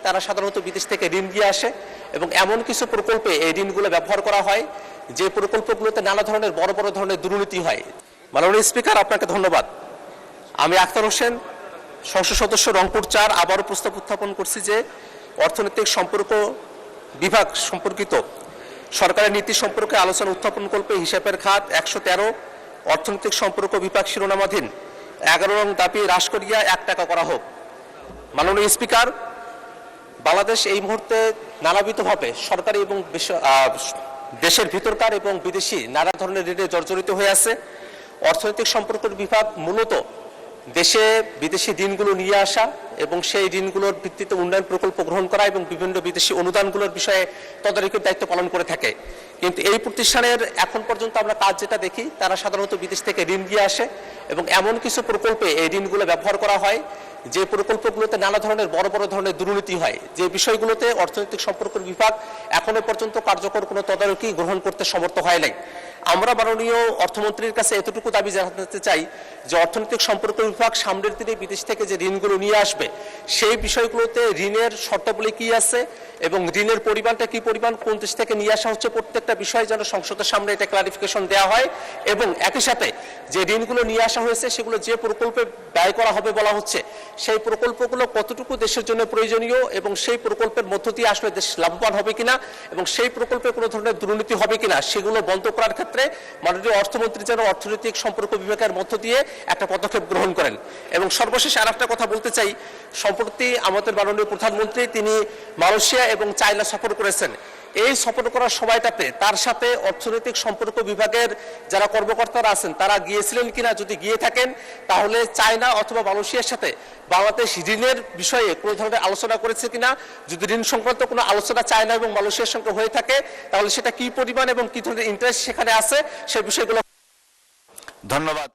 তারা সাধারণত বিদেশ থেকে ঋণ দিয়ে আসে এবং এমন কিছু প্রকল্পে এই ঋণগুলো ব্যবহার করা হয় যে প্রকল্পগুলোতে নানা ধরনের বড় বড় ধরনের দুর্নীতি হয়। মাননীয় স্পিকার, আপনাকে ধন্যবাদ। আমি আখতার হোসেন, সংসদ সদস্য রংপুর ৪, আবারও প্রস্তাব উত্থাপন করছি যে অর্থনৈতিক সম্পর্ক বিভাগ সম্পর্কিত সরকারের নীতি সম্পর্কে আলোচনা উত্থাপনকল্পে হিসাবের খাত ১১৩ অর্থনৈতিক সম্পর্ক বিভাগ শিরোনামাধীন ১১ নং দাবি হ্রাস করিয়া ১ টাকা করা হোক। মাননীয় স্পিকার, বাংলাদেশ এই মুহূর্তে নানাবিধভাবে সরকারি এবং দেশের ভিতরকার এবং বিদেশি নানা ধরনের ঋণে জর্জরিত হয়ে আছে। অর্থনৈতিক সম্পর্কের বিভাগ মূলত দেশে বিদেশি ঋণগুলো নিয়ে আসা এবং সেই ঋণগুলোর ভিত্তিতে উন্নয়ন প্রকল্প গ্রহণ করা এবং বিভিন্ন বিদেশি অনুদানগুলোর বিষয়ে তদারকির দায়িত্ব পালন করে থাকে। কিন্তু এই প্রতিষ্ঠানের এখন পর্যন্ত আমরা কাজ যেটা দেখি, তারা সাধারণত বিদেশ থেকে ঋণ দিয়ে আসে এবং এমন কিছু প্রকল্পে এই ঋণগুলো ব্যবহার করা হয় যে প্রকল্পগুলোতে নানা ধরনের বড় বড় ধরনের দুর্নীতি হয়, যে বিষয়গুলোতে অর্থনৈতিক সম্পর্কের বিভাগ এখনো পর্যন্ত কার্যকর কোনো তদারকি গ্রহণ করতে সমর্থ হয় নাই। আমরা মাননীয় অর্থমন্ত্রীর কাছে এতটুকু দাবি জানাতে চাই যে অর্থনৈতিক সম্পর্ক বিভাগ সামনের দিনে বিদেশ থেকে যে ঋণগুলো নিয়ে আসবে সেই বিষয়গুলোতে ঋণের শর্তাবলী কি আছে এবং ঋণের পরিমাণটা কি পরিমাণ, কোন দেশ থেকে নিয়ে আসা হচ্ছে, প্রত্যেকটা বিষয় যেন সংসদের সামনে এটা ক্লারিফিকেশন দেওয়া হয় এবং একই সাথে যে ঋণগুলো নিয়ে আসা হয়েছে সেগুলো যে প্রকল্পে ব্যয় করা হবে বলা হচ্ছে সেই প্রকল্পগুলো কতটুকু দেশের জন্য প্রয়োজনীয় এবং সেই প্রকল্পের মধ্য দিয়ে আসলে দেশ লাভবান হবে কিনা এবং সেই প্রকল্পে কোনো ধরনের দুর্নীতি হবে কিনা সেগুলো বন্ধ করার ক্ষেত্রে মাননীয় অর্থমন্ত্রী যেন অর্থনৈতিক সম্পর্ক বিভাগের মধ্য দিয়ে একটা পদক্ষেপ গ্রহণ করেন। এবং সর্বশেষ আর একটা কথা বলতে চাই, সম্প্রতি আমাদের মাননীয় প্রধানমন্ত্রী তিনি মালয়েশিয়া এবং চায়না সফর করেছেন। এই সফর করার সময়টাতে তার সাথে অর্থনৈতিক সম্পর্ক বিভাগের যারা কর্মকর্তারা আছেন তারা গিয়েছিলেন কিনা, যদি গিয়ে থাকেন তাহলে চায়না অথবা মালয়েশিয়ার সাথে বাংলাদেশ ঋণের বিষয়ে কোনো ধরনের আলোচনা করেছে কিনা, যদি ঋণ সংক্রান্ত কোনো আলোচনা চায়না এবং মালয়েশিয়ার সঙ্গে হয়ে থাকে তাহলে সেটা কি পরিমাণ এবং কি ধরনের ইন্টারেস্ট সেখানে আছে সে বিষয়গুলো। ধন্যবাদ।